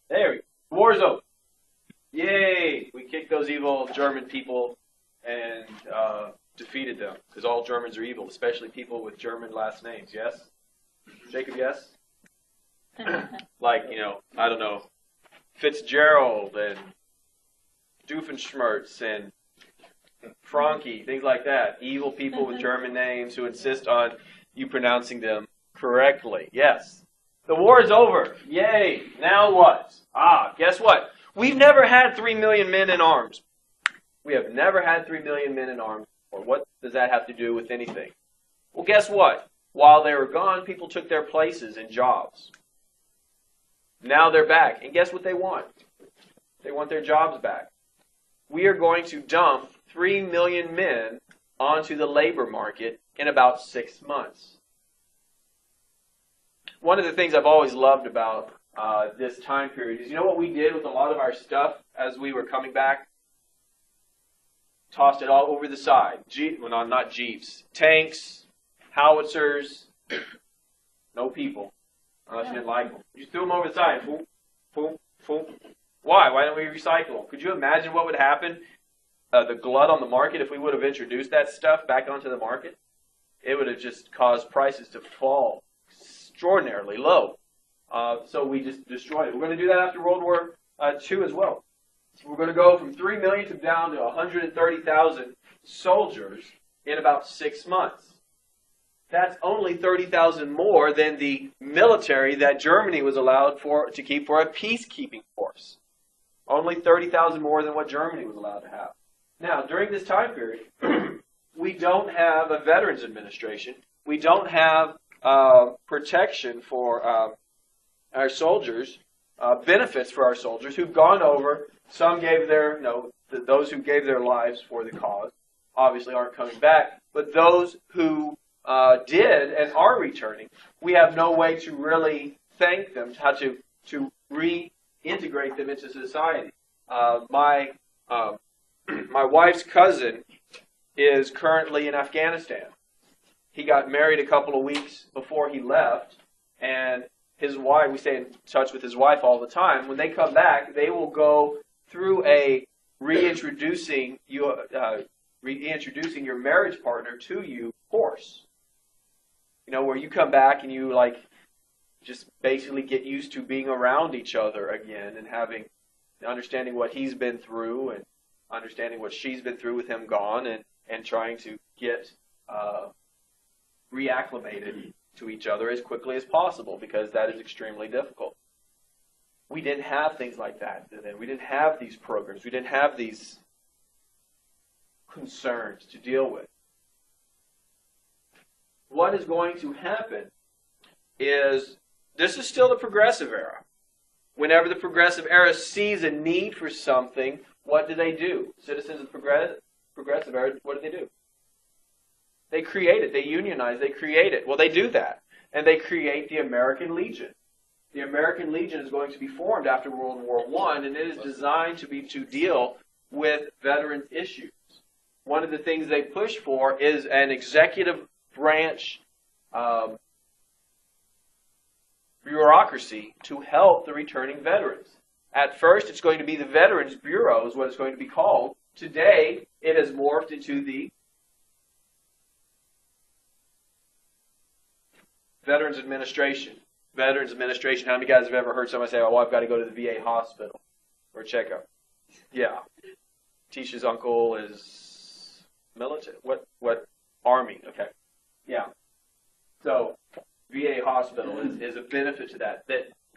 There we go. War's over. Yay! We kicked those evil German people and defeated them. Because all Germans are evil, especially people with German last names. Yes? Jacob, yes? Like, I don't know, Fitzgerald and Doofenshmirtz and Franke, things like that. Evil people with German names who insist on you pronouncing them correctly. Yes. The war is over. Yay. Now what? Guess what? We've never had 3 million men in arms. We have never had 3 million men in arms. Or what does that have to do with anything? Well, guess what? While they were gone, people took their places in jobs. Now they're back. And guess what they want? They want their jobs back. We are going to dump 3 million men onto the labor market in about 6 months. One of the things I've always loved about this time period is, what we did with a lot of our stuff as we were coming back? Tossed it all over the side. Not Jeeps. Tanks, howitzers, no people. Unless you didn't like them. You threw them over the side. Boom, boom, boom. Why? Why don't we recycle them? Could you imagine what would happen, the glut on the market, if we would have introduced that stuff back onto the market? It would have just caused prices to fall extraordinarily low. So we just destroyed it. We're going to do that after World War II as well. So we're going to go from 3 million to down to 130,000 soldiers in about 6 months. That's only 30,000 more than the military that Germany was allowed to keep for a peacekeeping force. Only 30,000 more than what Germany was allowed to have. Now, during this time period, we don't have a Veterans Administration. We don't have protection for our soldiers, benefits for our soldiers who've gone over. Some gave those who gave their lives for the cause obviously aren't coming back, but those who did and are returning, we have no way to really thank them, how to reintegrate them into society. My wife's cousin is currently in Afghanistan. He got married a couple of weeks before he left, and his wife, we stay in touch with his wife all the time. When they come back, they will go through a reintroducing your marriage partner to you course. Where you come back and you just basically get used to being around each other again and understanding what he's been through and understanding what she's been through with him gone and trying to get reacclimated to each other as quickly as possible, because that is extremely difficult. We didn't have things like that then. We didn't have these programs. We didn't have these concerns to deal with. What is going to happen is, this is still the progressive era. Whenever the progressive era sees a need for something, what do? Citizens of the progressive era, what do? They create it. They unionize. They create it. Well, they do that. And they create the American Legion. The American Legion is going to be formed after World War I, and it is designed to deal with veterans issues. One of the things they push for is an executive branch bureaucracy to help the returning veterans. At first, it's going to be the Veterans Bureau is what it's going to be called. Today, it has morphed into the Veterans Administration. Veterans Administration. How many guys have ever heard somebody say, "Oh, I've got to go to the VA hospital for a checkup"? Yeah. Tisha's uncle is military. What? Army. Okay. Yeah. So, VA hospital is a benefit to that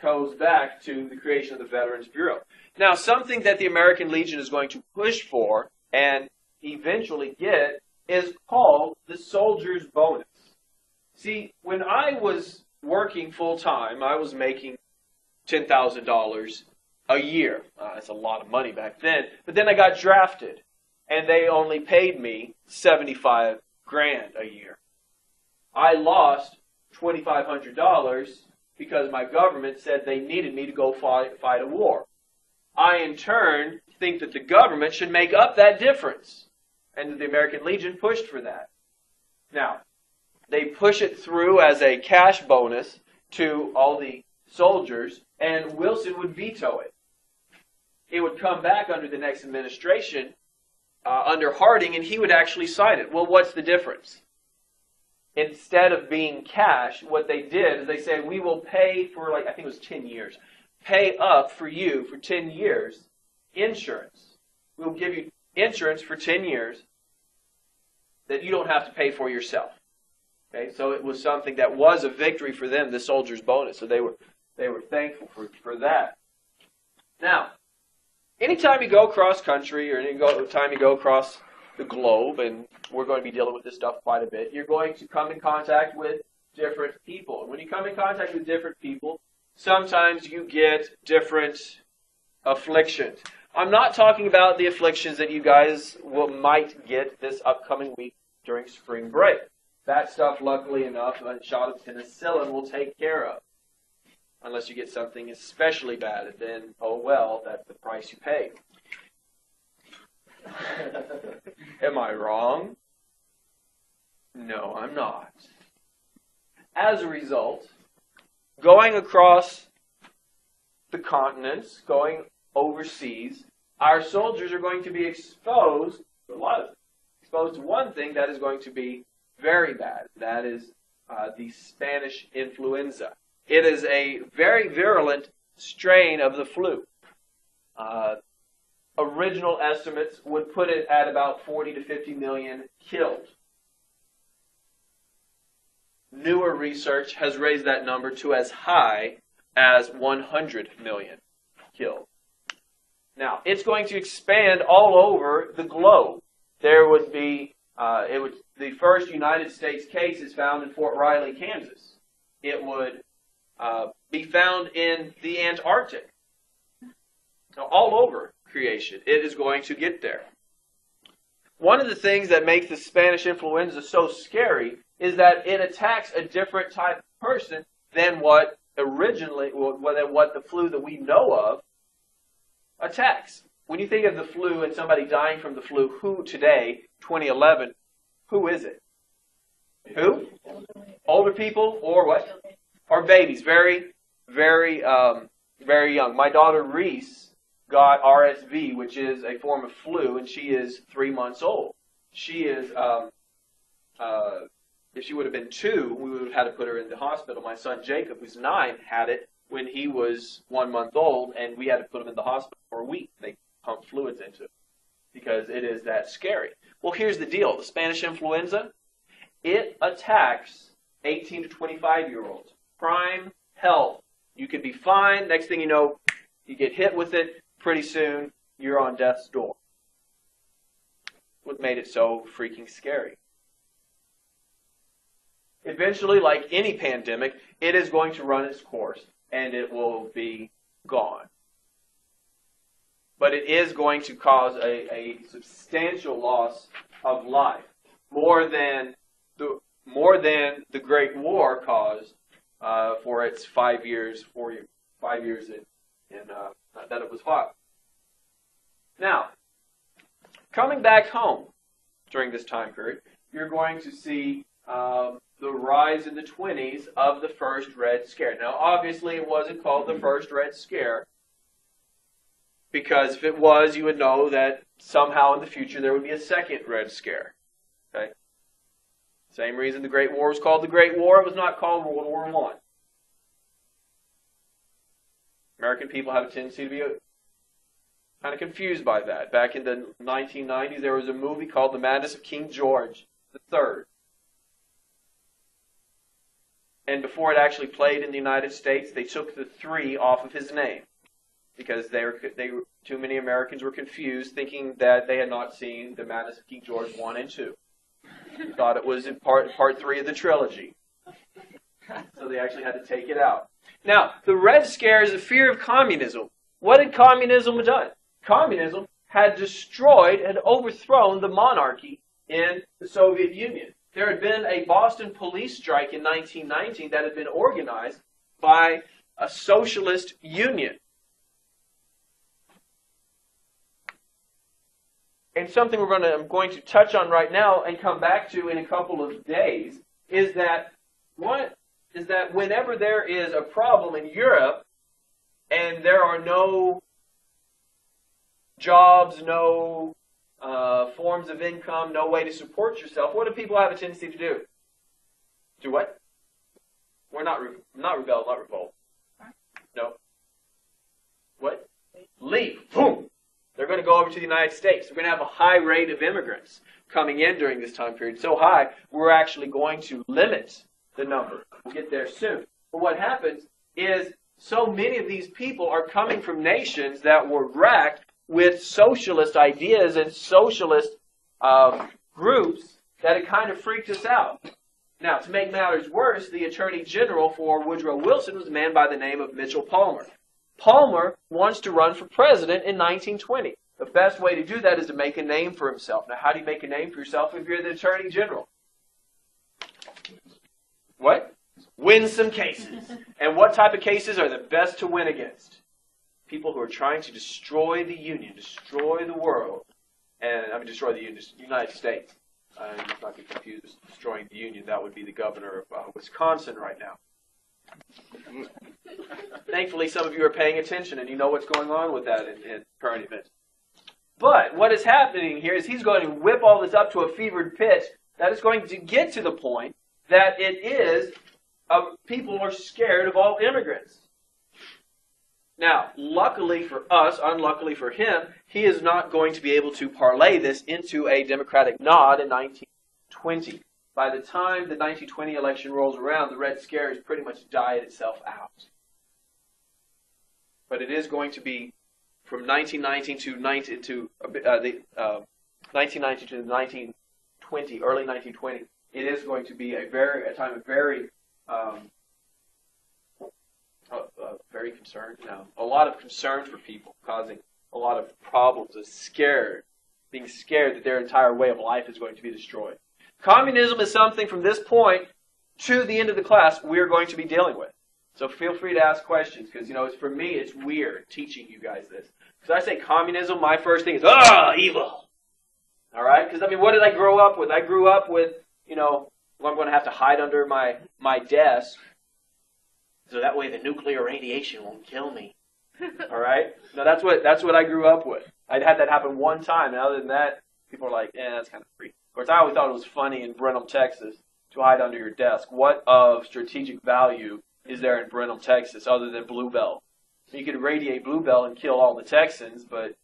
goes back to the creation of the Veterans Bureau. Now, something that the American Legion is going to push for and eventually get is called the soldier's bonus. See, when I was working full-time, I was making $10,000 a year. That's a lot of money back then. But then I got drafted, and they only paid me $75,000 a year. I lost $2,500 because my government said they needed me to go fight a war. I, in turn, think that the government should make up that difference. And the American Legion pushed for that. Now, they push it through as a cash bonus to all the soldiers, and Wilson would veto it. It would come back under the next administration, under Harding, and he would actually sign it. Well, what's the difference? Instead of being cash, what they did is they said, we will pay for, I think it was 10 years, pay up for you for 10 years insurance. We'll give you insurance for 10 years that you don't have to pay for yourself. Okay, so it was something that was a victory for them, the soldier's bonus. So they were thankful for that. Now, anytime you go cross country or anytime you go across the globe, and we're going to be dealing with this stuff quite a bit, you're going to come in contact with different people. And when you come in contact with different people, sometimes you get different afflictions. I'm not talking about the afflictions that you guys might get this upcoming week during spring break. That stuff, luckily enough, a shot of penicillin will take care of. Unless you get something especially bad, then, oh well, that's the price you pay. Am I wrong? No, I'm not. As a result, going across the continents, going overseas, our soldiers are going to be exposed to one thing that is going to be very bad. That is the Spanish influenza. It is a very virulent strain of the flu. Original estimates would put it at about 40 to 50 million killed. Newer research has raised that number to as high as 100 million killed. Now, it's going to expand all over the globe. There would be, the first United States case is found in Fort Riley, Kansas. It would be found in the Antarctic. Now, all over creation, it is going to get there. One of the things that makes the Spanish influenza so scary is that it attacks a different type of person than what the flu that we know of attacks. When you think of the flu and somebody dying from the flu, who today, 2011, who is it? Who? Older people or what? Or babies, very, very, very young. My daughter Reese got RSV, which is a form of flu, and she is 3 months old. She is, if she would have been 2, we would have had to put her in the hospital. My son Jacob, who's 9, had it when he was 1 month old, and we had to put him in the hospital for a week. They pumped fluids into him because it is that scary. Well, here's the deal. The Spanish influenza, it attacks 18 to 25-year-olds. Prime health. You could be fine. Next thing you know, you get hit with it. Pretty soon, you're on death's door. What made it so freaking scary? Eventually, like any pandemic, it is going to run its course, and it will be gone. But it is going to cause a substantial loss of life, more than the Great War caused for its 5 years, 5 years that it was fought. Now, coming back home during this time period, you're going to see the rise in the 20s of the first Red Scare. Now, obviously, it wasn't called the first Red Scare, because if it was, you would know that somehow in the future there would be a second Red Scare. Okay? Same reason the Great War was called the Great War. It was not called World War I. American people have a tendency to be kind of confused by that. Back in the 1990s, there was a movie called The Madness of King George III. And before it actually played in the United States, they took the 3 off of his name because too many Americans were confused, thinking that they had not seen The Madness of King George 1 and 2. They thought it was in part 3 of the trilogy. So they actually had to take it out. Now, the Red Scare is a fear of communism. What had communism done? Communism had destroyed and overthrown the monarchy in the Soviet Union. There had been a Boston police strike in 1919 that had been organized by a socialist union. And something I'm going to touch on right now and come back to in a couple of days is that is that whenever there is a problem in Europe and there are no jobs, no forms of income, no way to support yourself, what do people have a tendency to do? Do what? We're not rebel, not revolt. No. What? Leave. Boom. They're going to go over to the United States. We're going to have a high rate of immigrants coming in during this time period. So high, we're actually going to limit the number. We'll get there soon. But what happens is so many of these people are coming from nations that were racked with socialist ideas and socialist groups that it kind of freaked us out. Now, to make matters worse, the Attorney General for Woodrow Wilson was a man by the name of Mitchell Palmer. Palmer wants to run for president in 1920. The best way to do that is to make a name for himself. Now, how do you make a name for yourself if you're the Attorney General? What? Win some cases. And what type of cases are the best to win against? People who are trying to destroy the Union, destroy the world, and destroy the United States. Let's not get confused with destroying the Union. That would be the governor of Wisconsin right now. Thankfully, some of you are paying attention and you know what's going on with that in current events. But what is happening here is he's going to whip all this up to a fevered pitch that is going to get to the point that it is people are scared of all immigrants. Now, luckily for us, unluckily for him, he is not going to be able to parlay this into a Democratic nod in 1920. By the time the 1920 election rolls around, the Red Scare has pretty much died itself out. But it is going to be from 1919 to 1920, early 1920. It is going to be a time of very concern. A lot of concern for people, causing a lot of problems. Being scared that their entire way of life is going to be destroyed. Communism is something from this point to the end of the class we're going to be dealing with. So feel free to ask questions because, for me, it's weird teaching you guys this. Because I say communism, my first thing is, evil. All right? Because, what did I grow up with? I grew up with, I'm going to have to hide under my desk so that way the nuclear radiation won't kill me. All right? No, that's what I grew up with. I'd had that happen one time, and other than that, people are like, that's kind of freaky. Of course, I always thought it was funny in Brenham, Texas, to hide under your desk. What of strategic value is there in Brenham, Texas, other than Bluebell? You could irradiate Bluebell and kill all the Texans, but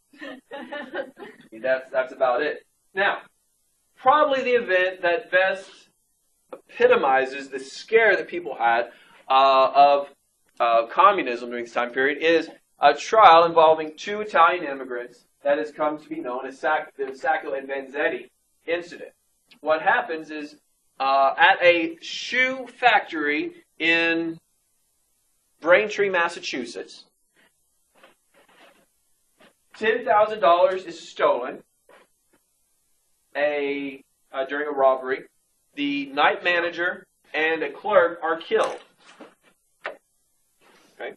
that's about it. Now, probably the event that best epitomizes the scare that people had of communism during this time period is a trial involving two Italian immigrants that has come to be known as the Sacco and Vanzetti incident. What happens is at a shoe factory in Braintree, Massachusetts, $10,000 is stolen during a robbery. The night manager and a clerk are killed. Okay.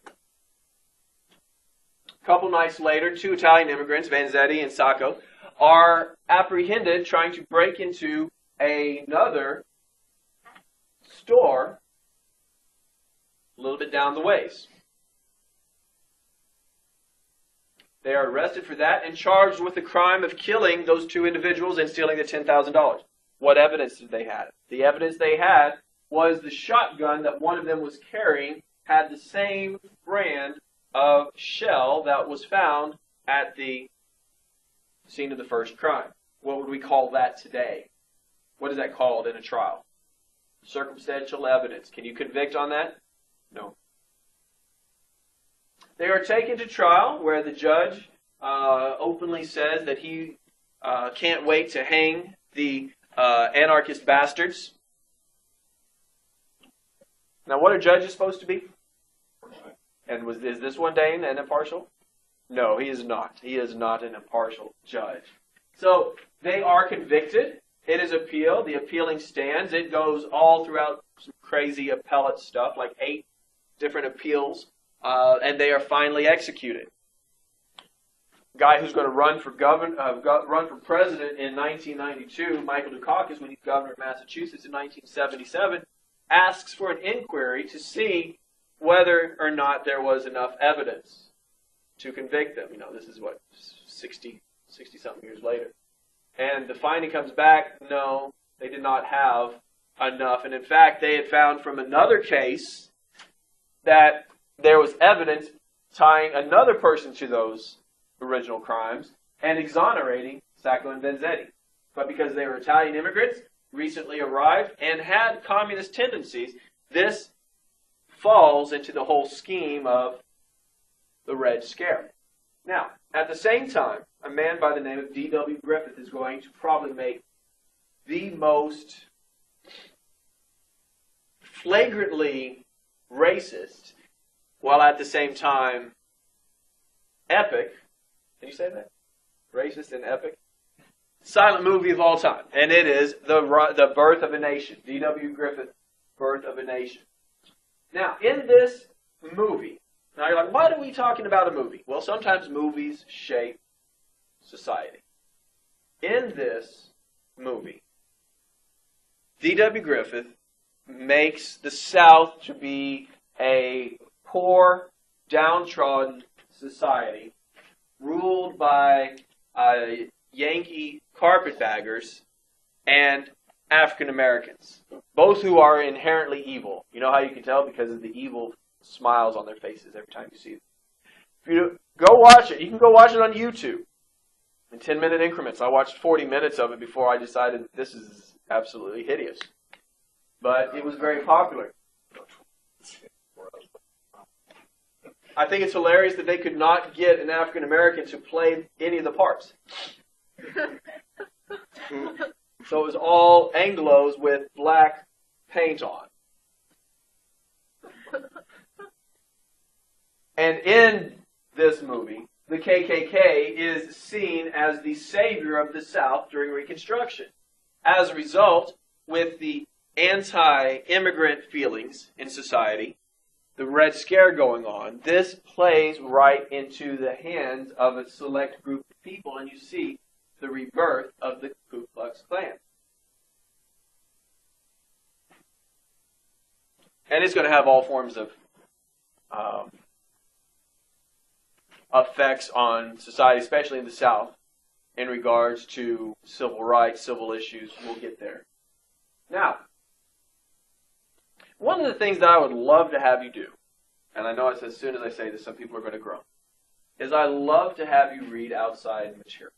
A couple nights later, two Italian immigrants, Vanzetti and Sacco, are apprehended trying to break into another store a little bit down the ways. They are arrested for that and charged with the crime of killing those two individuals and stealing the $10,000. What evidence did they have? The evidence they had was the shotgun that one of them was carrying had the same brand of shell that was found at the scene of the first crime. What would we call that today? What is that called in a trial? Circumstantial evidence. Can you convict on that? No. They are taken to trial where the judge openly says that he can't wait to hang the anarchist bastards. Now, what are judges supposed to be? And is this one day an impartial? No, he is not. He is not an impartial judge. So they are convicted. It is appealed. The appealing stands. It goes all throughout some crazy appellate stuff, like 8 different appeals, and they are finally executed. Guy who's going to run for president in 1992, Michael Dukakis, when he's governor of Massachusetts in 1977, asks for an inquiry to see whether or not there was enough evidence to convict them. This is what, 60-something years later. And the finding comes back, no, they did not have enough. And in fact, they had found from another case that there was evidence tying another person to those original crimes and exonerating Sacco and Vanzetti. But because they were Italian immigrants, recently arrived, and had communist tendencies, this falls into the whole scheme of the Red Scare. Now, at the same time, a man by the name of D.W. Griffith is going to probably make the most flagrantly racist, while at the same time epic, can you say that? Racist and epic? Silent movie of all time. And it is The Birth of a Nation. D.W. Griffith, Birth of a Nation. Now, in this movie, now you're like, why are we talking about a movie? Well, sometimes movies shape society. In this movie, D.W. Griffith makes the South to be a poor, downtrodden society ruled by Yankee carpetbaggers and African Americans, both who are inherently evil. You know how you can tell? Because of the evil smiles on their faces every time you see them. If you go watch it, you can go watch it on YouTube in 10-minute increments. I watched 40 minutes of it before I decided this is absolutely hideous. But it was very popular. I think it's hilarious that they could not get an African American to play any of the parts. So it was all Anglos with black paint on. And in this movie, the KKK is seen as the savior of the South during Reconstruction. As a result, with the anti-immigrant feelings in society, the Red Scare going on, this plays right into the hands of a select group of people, and you see the rebirth of the Ku Klux Klan. And it's going to have all forms of effects on society, especially in the South, in regards to civil rights, civil issues. We'll get there. Now, one of the things that I would love to have you do, and I know it's as soon as I say this, some people are going to groan, is I love to have you read outside material.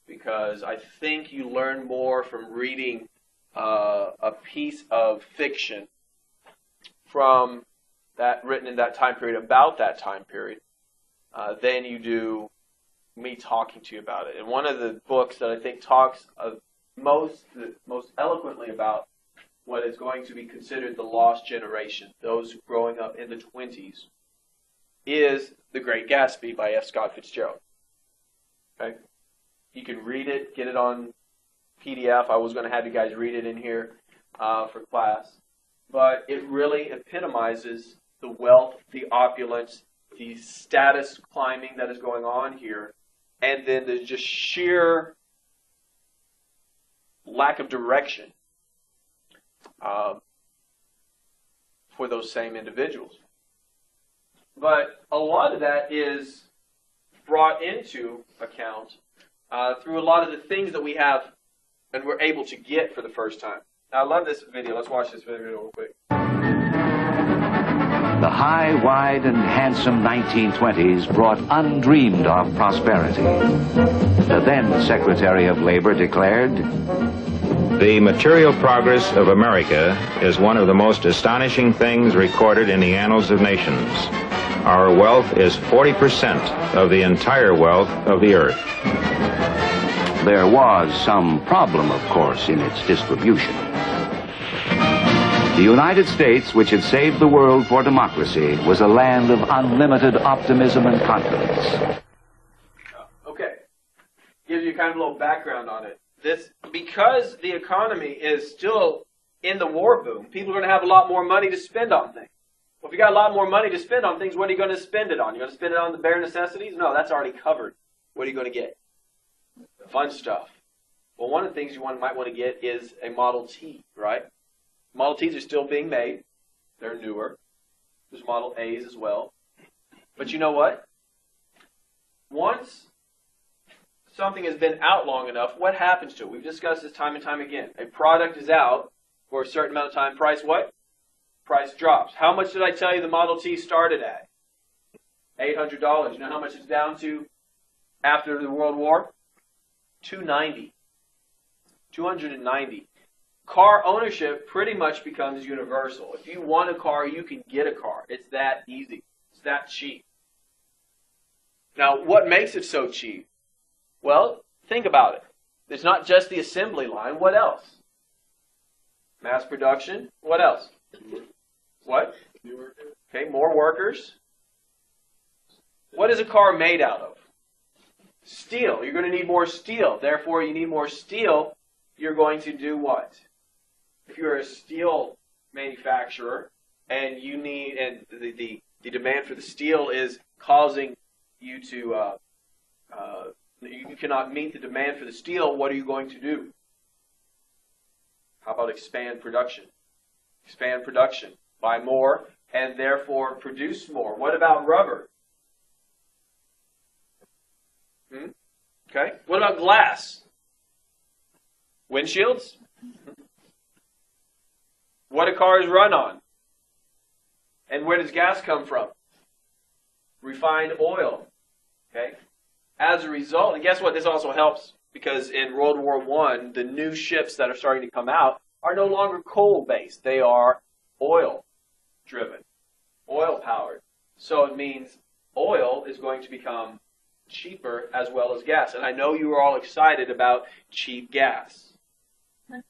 Because I think you learn more from reading a piece of fiction from that written in that time period about that time period than you do me talking to you about it. And one of the books that I think talks most eloquently about what is going to be considered the lost generation, those growing up in the 20s, is The Great Gatsby by F. Scott Fitzgerald. Okay? You can read it, get it on PDF. I was going to have you guys read it in here for class. But it really epitomizes the wealth, the opulence, the status climbing that is going on here, and then the just sheer lack of direction for those same individuals. But a lot of that is brought into account through a lot of the things that we have and we're able to get for the first time. Now, I love this video. Let's watch this video real quick. The high, wide, and handsome 1920s brought undreamed of prosperity. The then Secretary of Labor declared, "The material progress of America is one of the most astonishing things recorded in the annals of nations. Our wealth is 40% of the entire wealth of the earth." There was some problem, of course, in its distribution. The United States, which had saved the world for democracy, was a land of unlimited optimism and confidence. Okay. Gives you kind of a little background on it. Because the economy is still in the war boom, people are going to have a lot more money to spend on things. Well, if you got a lot more money to spend on things, what are you going to spend it on? You're going to spend it on the bare necessities? No, that's already covered. What are you going to get? Fun stuff. Well, one of the things you might want to get is a Model T, right? Model Ts are still being made. They're newer. There's Model As as well. But you know what? Once something has been out long enough, what happens to it? We've discussed this time and time again. A product is out for a certain amount of time. Price what? Price drops. How much did I tell you the Model T started at? $800. You know how much it's down to after the World War? $290. $290. Car ownership pretty much becomes universal. If you want a car, you can get a car. It's that easy. It's that cheap. Now, what makes it so cheap? Well, think about it. It's not just the assembly line. What else? Mass production. What else? What? Okay, more workers. What is a car made out of? Steel. You're going to need more steel. Therefore, you need more steel. You're going to do what? If you're a steel manufacturer and you need, and the demand for the steel is causing you to, you cannot meet the demand for the steel, what are you going to do? How about expand production? Expand production. Buy more and therefore produce more. What about rubber? Okay. What about glass? Windshields? What do cars run on? And where does gas come from? Refined oil. Okay. As a result, and guess what? This also helps because in World War I, the new ships that are starting to come out are no longer coal-based. They are oil-driven, oil-powered. So it means oil is going to become cheaper as well as gas. And I know you are all excited about cheap gas,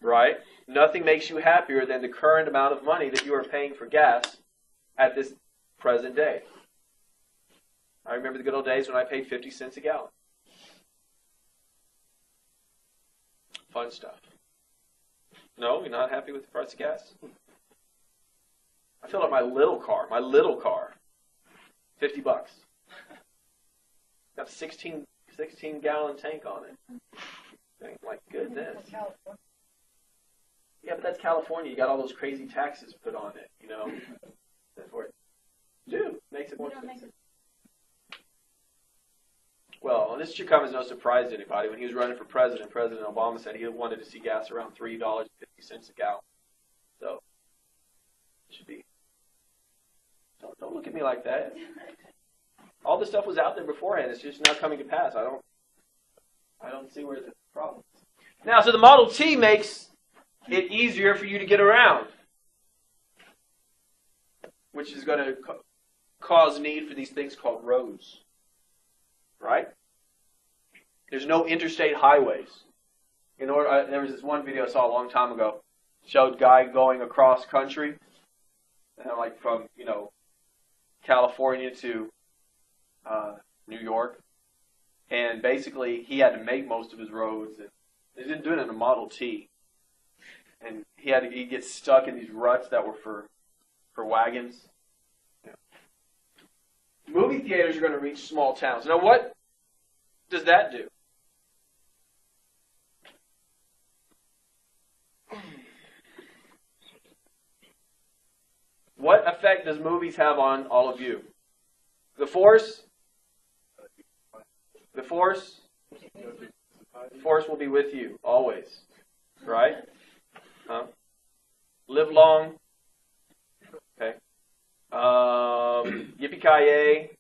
right? Nothing makes you happier than the current amount of money that you are paying for gas at this present day. I remember the good old days when I paid 50 cents a gallon. Fun stuff. No, you're not happy with the price of gas? I filled up my little car, 50 bucks. Got a 16 gallon tank on it. My goodness. Yeah, but that's California. You got all those crazy taxes put on it, you know. Dude, makes it more expensive. Well, and this should come as no surprise to anybody. When he was running for president, President Obama said he wanted to see gas around $3.50 a gallon. So, it should be. Don't look at me like that. All this stuff was out there beforehand. It's just not coming to pass. I don't see where the problem is. Now, so the Model T makes it easier for you to get around, which is going to cause need for these things called roads. Right? There's no interstate highways. There was this one video I saw a long time ago. Showed a guy going across country, like from California to New York, and basically he had to make most of his roads. And he didn't do it in a Model T, and he gets stuck in these ruts that were for wagons. Movie theaters are going to reach small towns. Now, what does that do? What effect does movies have on all of you? The Force will be with you always, right? Live long. Okay. Yippee-ki-yay.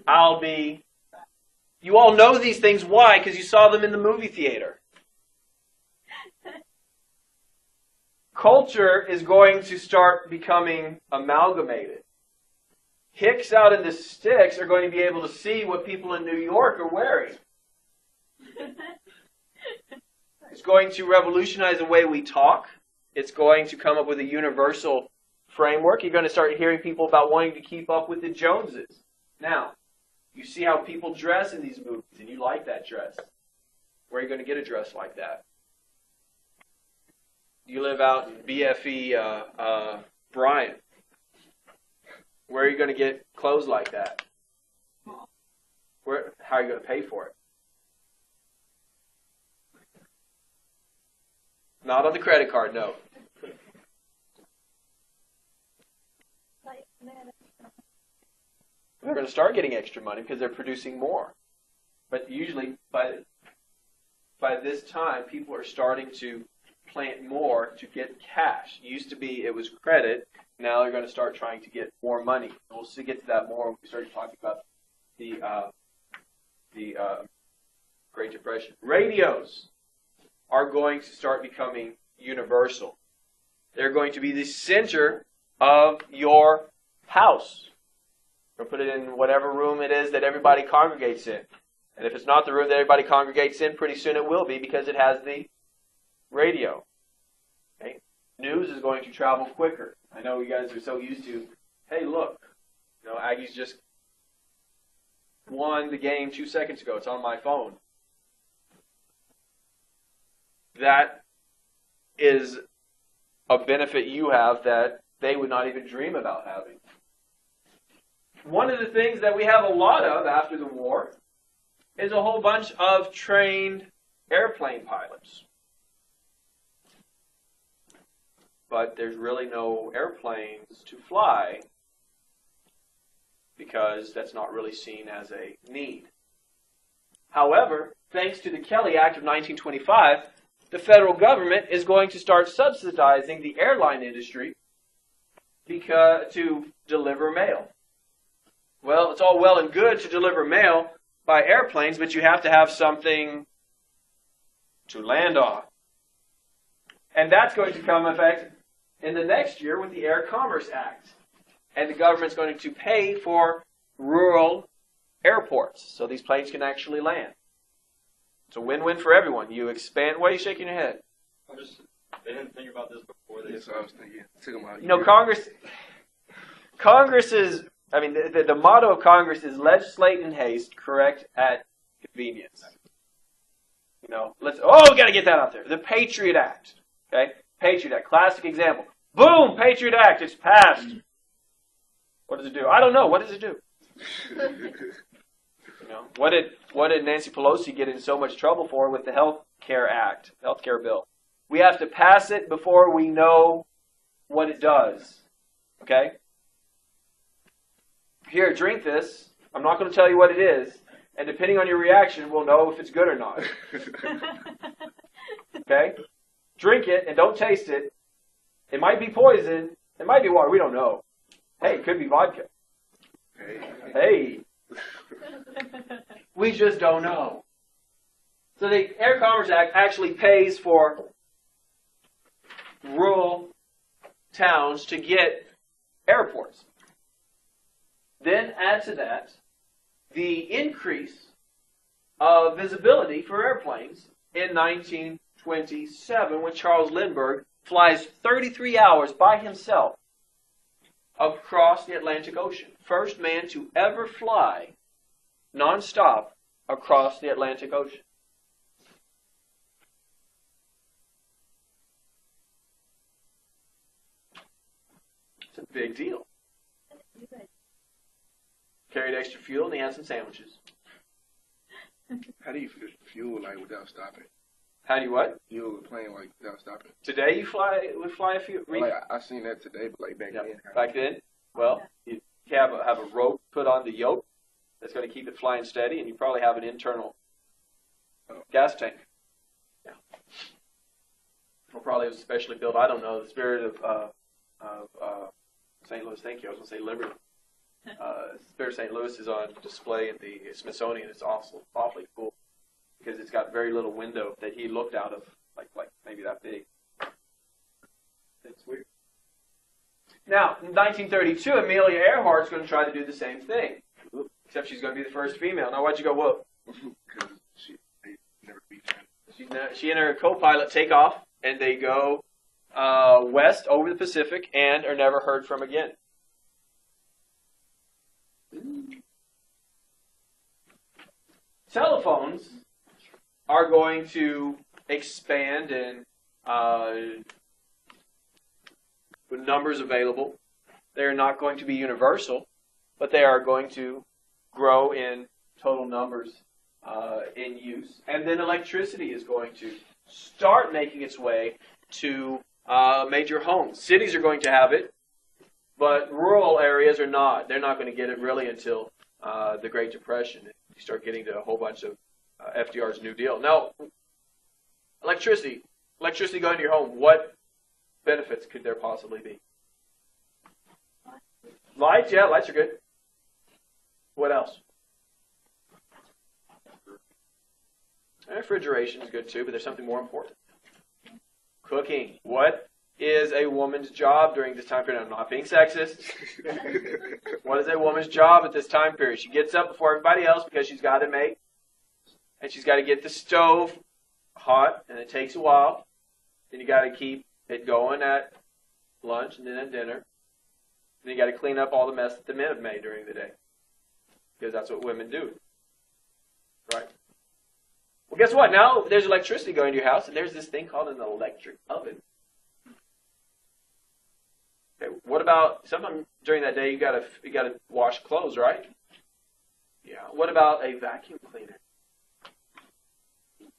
I'll be. You all know these things. Why? Because you saw them in the movie theater. Culture is going to start becoming amalgamated. Hicks out in the sticks are going to be able to see what people in New York are wearing. It's going to revolutionize the way we talk. It's going to come up with a universal framework. You're going to start hearing people about wanting to keep up with the Joneses. Now, you see how people dress in these movies, and you like that dress. Where are you going to get a dress like that? You live out in BFE Bryant. Where are you going to get clothes like that? How are you going to pay for it? Not on the credit card, no. They're going to start getting extra money because they're producing more. But usually by this time, people are starting to plant more to get cash. It used to be it was credit. Now they're going to start trying to get more money. We'll get to that more when we start talking about the Great Depression. Radios are going to start becoming universal. They're going to be the center of your house. We'll put it in whatever room it is that everybody congregates in. And if it's not the room that everybody congregates in, pretty soon it will be because it has the radio. Okay? News is going to travel quicker. I know you guys are so used to, hey, look, Aggies just won the game 2 seconds ago. It's on my phone. That is a benefit you have that they would not even dream about having. One of the things that we have a lot of after the war is a whole bunch of trained airplane pilots. But there's really no airplanes to fly because that's not really seen as a need. However, thanks to the Kelly Act of 1925, the federal government is going to start subsidizing the airline industry to deliver mail. Well, it's all well and good to deliver mail by airplanes, but you have to have something to land on. And that's going to come into effect in the next year with the Air Commerce Act. And the government's going to pay for rural airports so these planes can actually land. It's a win-win for everyone. You expand. Why are you shaking your head? They didn't think about this before. That's what I was thinking. It took them out. Congress is, the motto of Congress is legislate in haste, correct at convenience. We got to get that out there. The Patriot Act. Okay? Patriot Act, classic example. Boom, Patriot Act, it's passed. What does it do? I don't know. What does it do? What did Nancy Pelosi get in so much trouble for with the Health Care Act, Health Care Bill? We have to pass it before we know what it does. Okay? Here, drink this. I'm not going to tell you what it is. And depending on your reaction, we'll know if it's good or not. Okay? Drink it and don't taste it. It might be poison. It might be water. We don't know. Hey, it could be vodka. Hey. We just don't know. So the Air Commerce Act actually pays for rural towns to get airports. Then add to that the increase of visibility for airplanes in 1927 when Charles Lindbergh flies 33 hours by himself across the Atlantic Ocean. First man to ever fly nonstop across the Atlantic Ocean. It's a big deal. Carried extra fuel and he had some sandwiches. How do you fuel without stopping? How do you what? Fuel the plane without stopping. Today you would fly a few. I seen that today, but back then. Back then, well, you have a rope put on the yoke that's going to keep it flying steady, and you probably have an internal gas tank. Yeah. Or probably it was specially built. I don't know. The spirit of St. Louis. Thank you. I was going to say Liberty. Spirit of St. Louis is on display at the Smithsonian. It's awfully cool because it's got very little window that he looked out of, like maybe that big. It's weird. Now, in 1932, Amelia Earhart's going to try to do the same thing, except she's going to be the first female. Now, why'd you go whoop? Because they never beat her. She and her co-pilot take off, and they go west over the Pacific and are never heard from again. Telephones are going to expand in with numbers available. They are not going to be universal, but they are going to grow in total numbers in use. And then electricity is going to start making its way to major homes. Cities are going to have it, but rural areas are not. They're not going to get it really until the Great Depression. You start getting to a whole bunch of FDR's New Deal. Now, electricity going to your home, what benefits could there possibly be? Lights, yeah, lights are good. What else? Refrigeration is good too, but there's something more important. Cooking. What is a woman's job during this time period? I'm not being sexist. What is a woman's job at this time period? She gets up before everybody else because she's got to make, and she's got to get the stove hot, and it takes a while. Then you got to keep it going at lunch and then at dinner. Then you got to clean up all the mess that the men have made during the day, because that's what women do, right? Well, guess what? Now there's electricity going to your house, and there's this thing called an electric oven. Okay, what about sometime during that day you got to wash clothes, right? Yeah. What about a vacuum cleaner?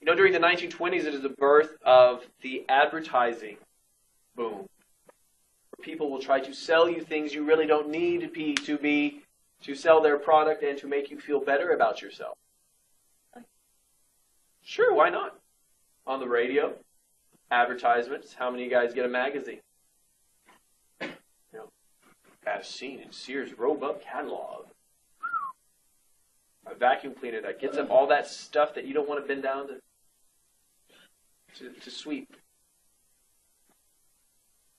You know, during the 1920s, it is the birth of the advertising boom. People will try to sell you things you really don't need to sell their product and to make you feel better about yourself. Sure, why not? On the radio, advertisements. How many of you guys get a magazine? You know, as seen in Sears Roebuck catalog. A vacuum cleaner that gets up all that stuff that you don't want to bend down to sweep.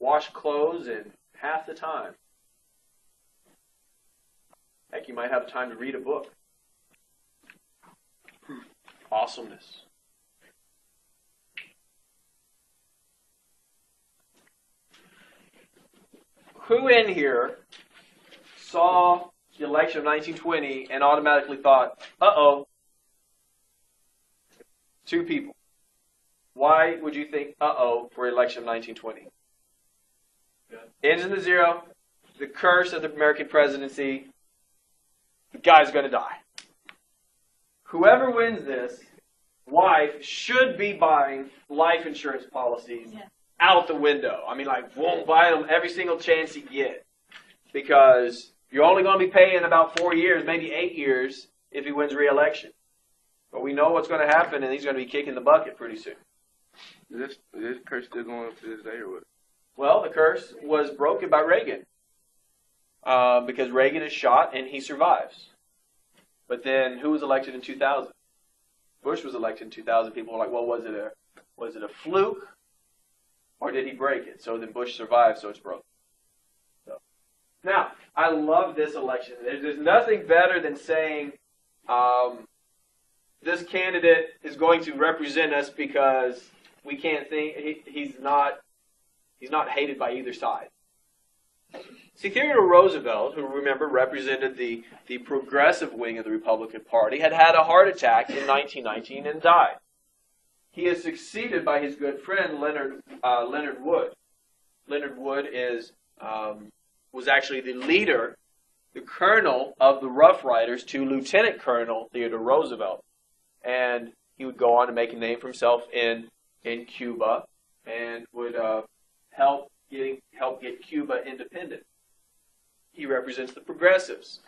Wash clothes in half the time. Heck, you might have time to read a book. Awesomeness. Who in here saw the election of 1920 and automatically thought, uh-oh? Two people. Why would you think, uh-oh, for election of 1920? Ends in the zero, the curse of the American presidency, the guy's going to die. Whoever wins this, wife should be buying life insurance policies out the window. I mean, like, won't buy them every single chance you get, because you're only going to be paying about 4 years, maybe 8 years, if he wins re-election. But we know what's going to happen, and he's going to be kicking the bucket pretty soon. Is this curse still going to this day or what? Well, the curse was broken by Reagan, because Reagan is shot and he survives. But then, who was elected in 2000? Bush was elected in 2000. People were like, "Well, was it a fluke, or did he break it?" So then Bush survived, so it's broken. So now, I love this election. There's nothing better than saying this candidate is going to represent us because we can't think he's not hated by either side. See, Theodore Roosevelt, who, remember, represented the progressive wing of the Republican Party, had a heart attack in 1919 and died. He is succeeded by his good friend Leonard Wood. Leonard Wood was actually the leader, the colonel of the Rough Riders to Lieutenant Colonel Theodore Roosevelt. And he would go on to make a name for himself in Cuba and would help get Cuba independent. He represents the progressives.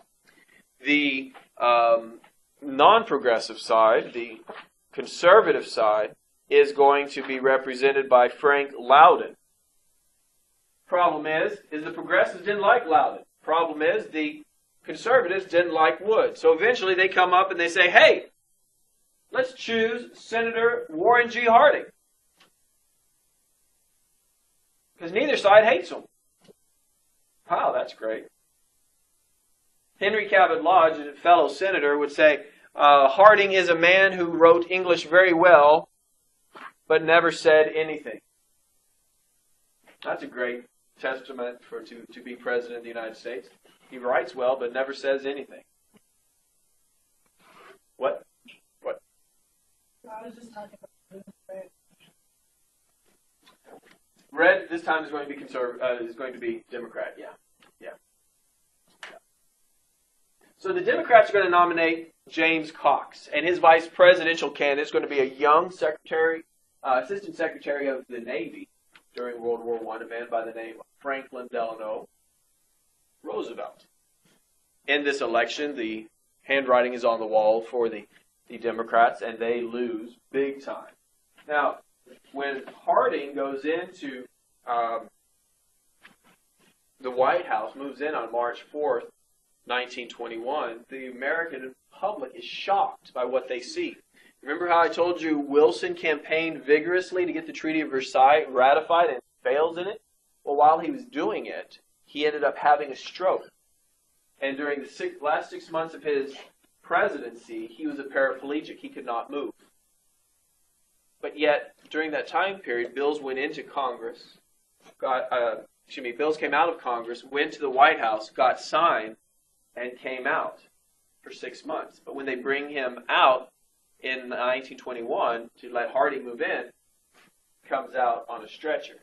The non-progressive side, the conservative side, is going to be represented by Frank Loudon. Problem is the progressives didn't like Loudon. Problem is the conservatives didn't like Wood. So eventually they come up and they say, hey, let's choose Senator Warren G. Harding. Because neither side hates him. Wow, that's great. Henry Cabot Lodge, a fellow senator, would say, Harding is a man who wrote English very well, but never said anything. That's a great testament to be president of the United States. He writes well, but never says anything. What? I was just talking about Red this time is going to be is going to be Democrat. Yeah. So the Democrats are going to nominate James Cox, and his vice presidential candidate is going to be a young assistant secretary of the Navy during World War I, a man by the name of Franklin Delano Roosevelt. In this election, the handwriting is on the wall for the Democrats, and they lose big time. Now, when Harding goes into the White House, moves in on March 4th, 1921, the American public is shocked by what they see. Remember how I told you Wilson campaigned vigorously to get the Treaty of Versailles ratified and fails in it? Well, while he was doing it, he ended up having a stroke. And during the last 6 months of his presidency, he was a paraplegic. He could not move. But yet, during that time period, bills went into Congress, bills came out of Congress, went to the White House, got signed, and came out for 6 months. But when they bring him out in 1921 to let Harding move in, comes out on a stretcher.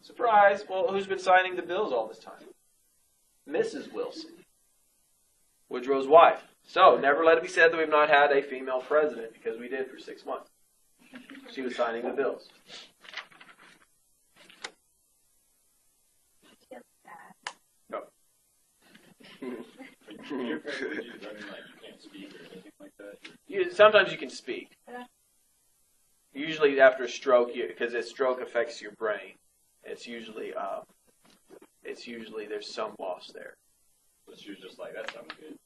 Surprise! Well, who's been signing the bills all this time? Mrs. Wilson, Woodrow's wife. So, never let it be said that we've not had a female president, because we did for 6 months. She was signing the bills. No. Your parents usually running like you can't speak or anything like that. Sometimes you can speak. Usually after a stroke, because a stroke affects your brain. It's usually there's some loss there. But she was just like, that sounds good.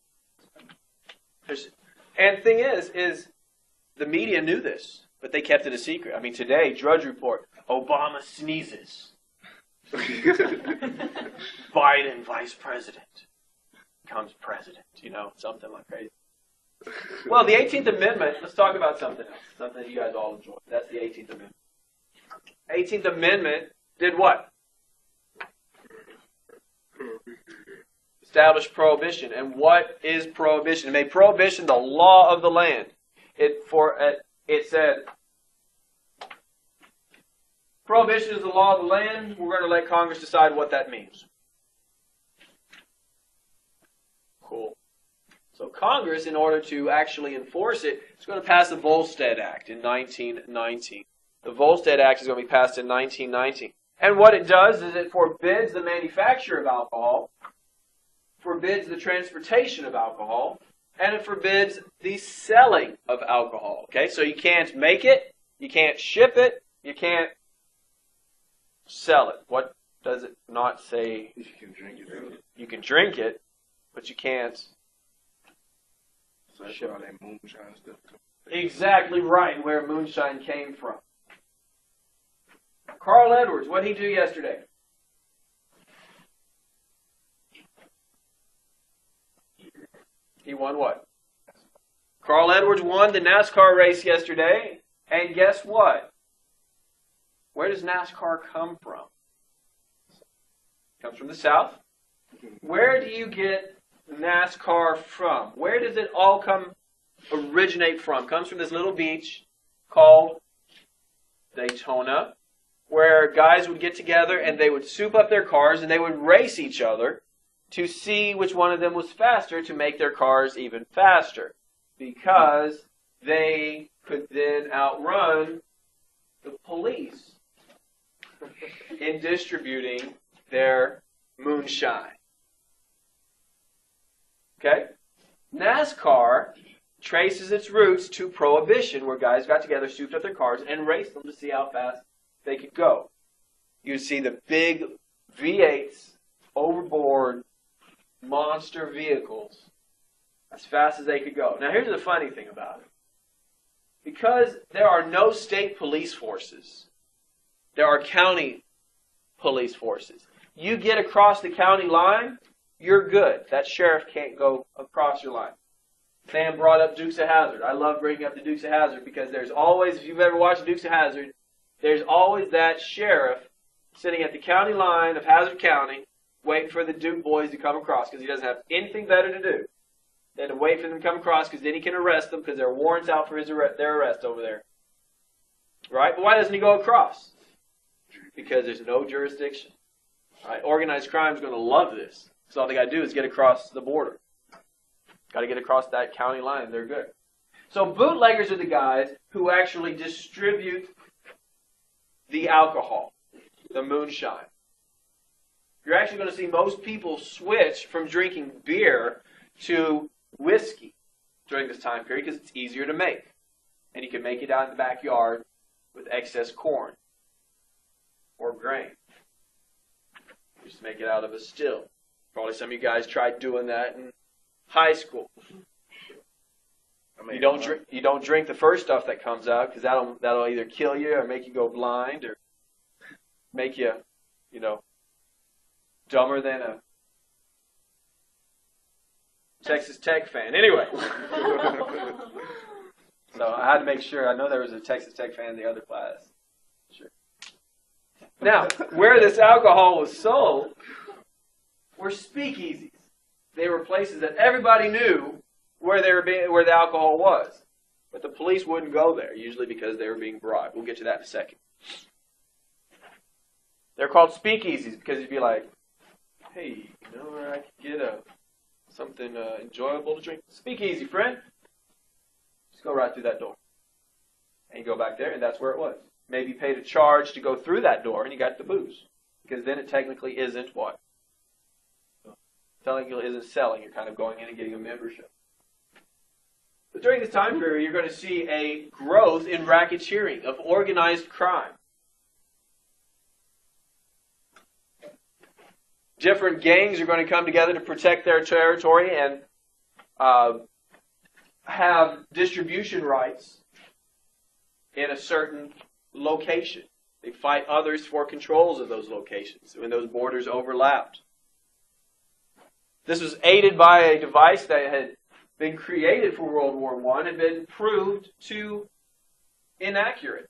And the thing is the media knew this, but they kept it a secret. I mean, today, Drudge Report, Obama sneezes. Biden vice president becomes president. Something like crazy. Well, the 18th Amendment, let's talk about something else. Something that you guys all enjoy. That's the 18th Amendment. 18th Amendment did what? Established prohibition. And what is prohibition? It made prohibition the law of the land. It said, prohibition is the law of the land. We're going to let Congress decide what that means. Cool. So Congress, in order to actually enforce it, is going to pass the Volstead Act in 1919. The Volstead Act is going to be passed in 1919. And what it does is it forbids the manufacture of alcohol, forbids the transportation of alcohol, and it forbids the selling of alcohol. Okay, so you can't make it, you can't ship it, you can't sell it. What does it not say? You can drink it. You can drink it, but you can't. So that's where all that moonshine stuff comes. Exactly right, where moonshine came from. Carl Edwards, what did he do yesterday? He won what? Carl Edwards won the NASCAR race yesterday, and guess what? Where does NASCAR come from? It comes from the South. Where do you get NASCAR from? Where does it all originate from? It comes from this little beach called Daytona, where guys would get together and they would soup up their cars and they would race each other to see which one of them was faster to make their cars even faster, because they could then outrun the police in distributing their moonshine. Okay? NASCAR traces its roots to Prohibition, where guys got together, souped up their cars, and raced them to see how fast they could go. You see the big V8s, overboard, monster vehicles, as fast as they could go. Now here's the funny thing about it. Because there are no state police forces, there are county police forces. You get across the county line, you're good. That sheriff can't go across your line. Sam brought up Dukes of Hazzard. I love bringing up the Dukes of Hazzard because there's always, if you've ever watched Dukes of Hazzard, there's always that sheriff sitting at the county line of Hazzard County waiting for the Duke boys to come across because he doesn't have anything better to do than to wait for them to come across, because then he can arrest them because there are warrants out for their arrest over there. Right? But why doesn't he go across? Because there's no jurisdiction. Right? Organized crime is going to love this. So all they got to do is get across the border. Got to get across that county line. They're good. So bootleggers are the guys who actually distribute the alcohol, the moonshine. You're actually going to see most people switch from drinking beer to whiskey during this time period because it's easier to make. And you can make it out in the backyard with excess corn or grain. Just make it out of a still. Probably some of you guys tried doing that in high school. You don't drink the first stuff that comes out because that'll either kill you or make you go blind or make you, dumber than a Texas Tech fan. Anyway. So I had to make sure. I know there was a Texas Tech fan in the other class. Sure. Now, where this alcohol was sold were speakeasies. They were places that everybody knew where the alcohol was. But the police wouldn't go there, usually because they were being bribed. We'll get to that in a second. They're called speakeasies because you'd be like, hey, where I could get something enjoyable to drink? Speakeasy, friend. Just go right through that door. And you go back there, and that's where it was. Maybe you paid a charge to go through that door, and you got the booze. Because then it technically isn't what? Technically isn't selling. You're kind of going in and getting a membership. But during this time period, you're going to see a growth in racketeering, of organized crime. Different gangs are going to come together to protect their territory and have distribution rights in a certain location. They fight others for controls of those locations when those borders overlapped. This was aided by a device that had been created for World War I and been proved too inaccurate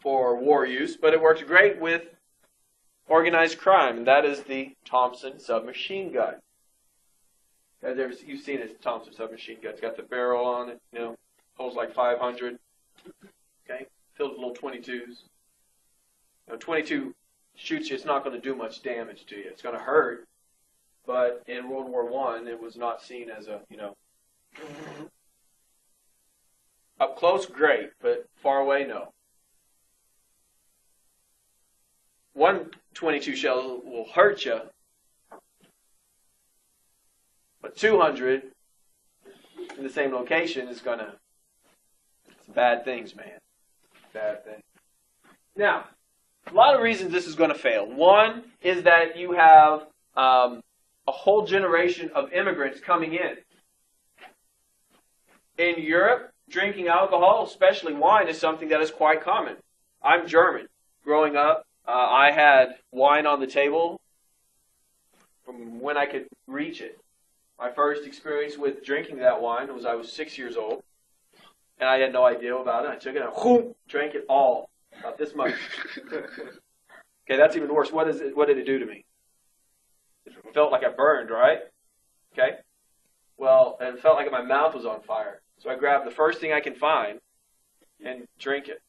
for war use, but it worked great with organized crime, and that is the Thompson submachine gun. You've seen it, Thompson submachine gun. It's got the barrel on it, holds like 500. Okay, filled with little 22s. 22 shoots you, it's not going to do much damage to you. It's going to hurt, but in World War I, it was not seen as a, up close, great, but far away, no. One 22 shell will hurt you, but 200 in the same location is going to, it's bad things, man. Bad things. Now, a lot of reasons this is going to fail. One is that you have a whole generation of immigrants coming in. In Europe, drinking alcohol, especially wine, is something that is quite common. I'm German. Growing up, I had wine on the table from when I could reach it. My first experience with drinking that wine was I was 6 years old, and I had no idea about it. I took it and drank it all, about this much. Okay, that's even worse. What did it do to me? It felt like I burned, right? Okay. Well, and it felt like my mouth was on fire. So I grabbed the first thing I can find and drink it.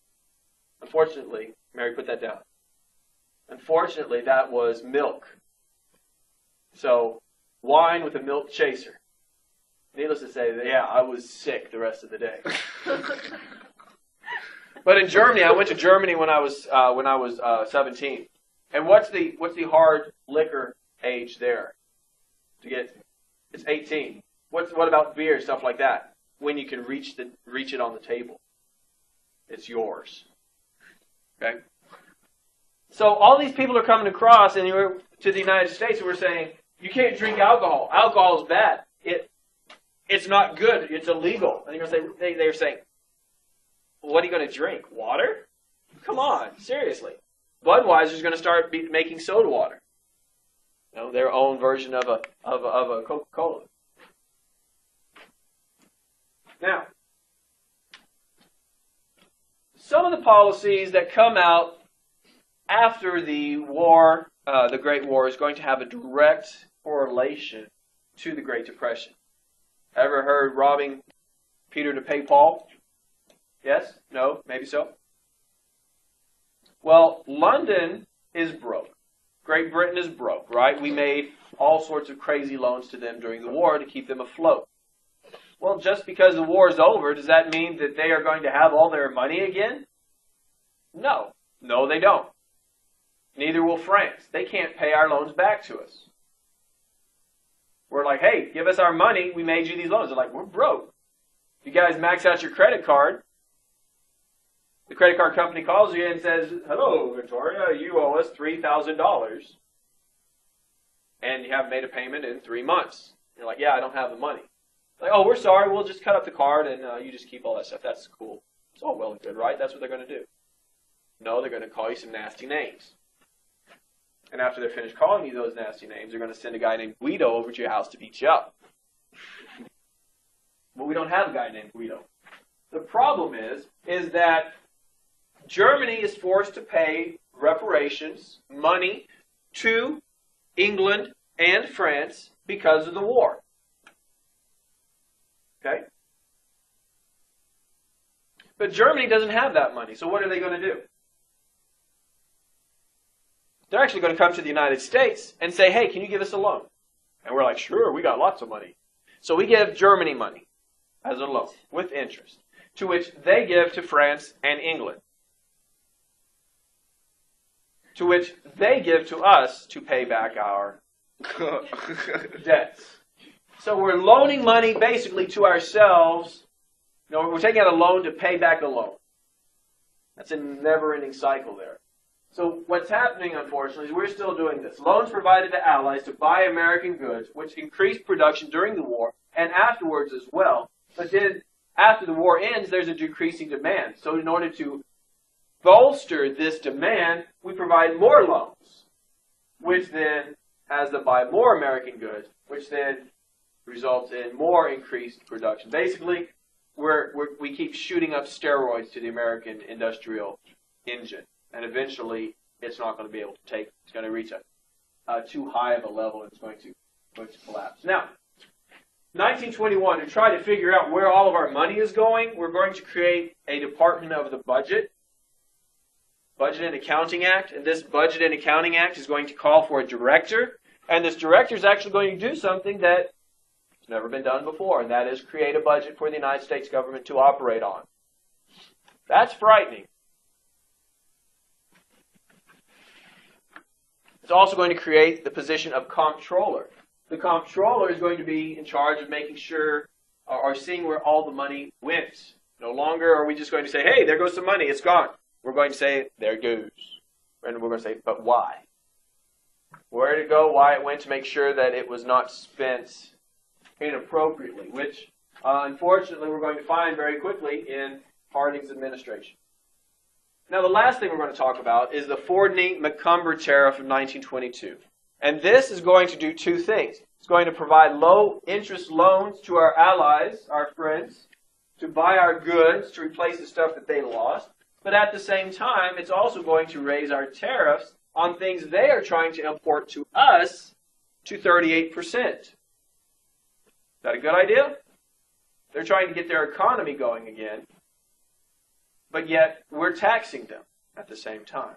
Unfortunately, Mary, put that down. Unfortunately, that was milk. So, wine with a milk chaser. Needless to say, yeah, I was sick the rest of the day. But in Germany, I went to Germany when I was 17. And what's the hard liquor age there? To get, it's 18. What about beer, stuff like that? When you can reach it on the table, it's yours. Okay. So all these people are coming across and to the United States, and we're saying you can't drink alcohol. Alcohol is bad. It's not good. It's illegal. And you're going to say they're saying, well, what are you going to drink? Water? Come on, seriously. Budweiser's going to start making soda water. Their own version of a Coca-Cola. Now, some of the policies that come out after the war, the Great War, is going to have a direct correlation to the Great Depression. Ever heard robbing Peter to pay Paul? Yes? No? Maybe so? Well, London is broke. Great Britain is broke, right? We made all sorts of crazy loans to them during the war to keep them afloat. Well, just because the war is over, does that mean that they are going to have all their money again? No. No, they don't. Neither will France. They can't pay our loans back to us. We're like, hey, give us our money. We made you these loans. They're like, we're broke. You guys max out your credit card. The credit card company calls you and says, hello, Victoria, you owe us $3,000. And you haven't made a payment in 3 months. You're like, yeah, I don't have the money. Like, oh, we're sorry. We'll just cut up the card and you just keep all that stuff. That's cool. It's all well and good, right? That's what they're going to do. No, they're going to call you some nasty names. And after they're finished calling you those nasty names, they're going to send a guy named Guido over to your house to beat you up. But we don't have a guy named Guido. The problem is that Germany is forced to pay reparations, money, to England and France because of the war. Okay? But Germany doesn't have that money, so what are they going to do? They're actually going to come to the United States and say, hey, can you give us a loan? And we're like, sure, we got lots of money. So we give Germany money as a loan with interest, to which they give to France and England, to which they give to us to pay back our debts. So we're loaning money basically to ourselves. We're taking out a loan to pay back a loan. That's a never-ending cycle there. So what's happening, unfortunately, is we're still doing this. Loans provided to allies to buy American goods, which increased production during the war and afterwards as well. But then after the war ends, there's a decreasing demand. So in order to bolster this demand, we provide more loans, which then has them buy more American goods, which then results in more increased production. Basically, we keep shooting up steroids to the American industrial engine. And eventually, it's not going to be able to take. It's going to reach a too high of a level, and it's going to collapse. Now, 1921, to try to figure out where all of our money is going, we're going to create a Department of the Budget and Accounting Act. And this Budget and Accounting Act is going to call for a director. And this director is actually going to do something that has never been done before, and that is create a budget for the United States government to operate on. That's frightening. It's also going to create the position of comptroller. The comptroller is going to be in charge of making sure or seeing where all the money went. No longer are we just going to say, hey, there goes some money, it's gone. We're going to say, there it goes. And we're going to say, but why? Where did it go, why it went, to make sure that it was not spent inappropriately, which unfortunately we're going to find very quickly in Harding's administration. Now, the last thing we're going to talk about is the Fordney-McCumber Tariff of 1922. And this is going to do two things. It's going to provide low-interest loans to our allies, our friends, to buy our goods, to replace the stuff that they lost. But at the same time, it's also going to raise our tariffs on things they are trying to import to us to 38%. Is that a good idea? They're trying to get their economy going again. But yet, we're taxing them at the same time.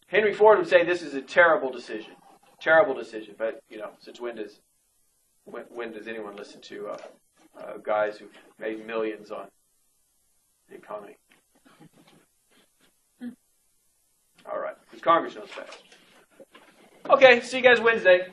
Henry Ford would say this is a terrible decision. Terrible decision. But, since when does anyone listen to guys who've made millions on the economy? All right. Because Congress knows best. Okay, see you guys Wednesday.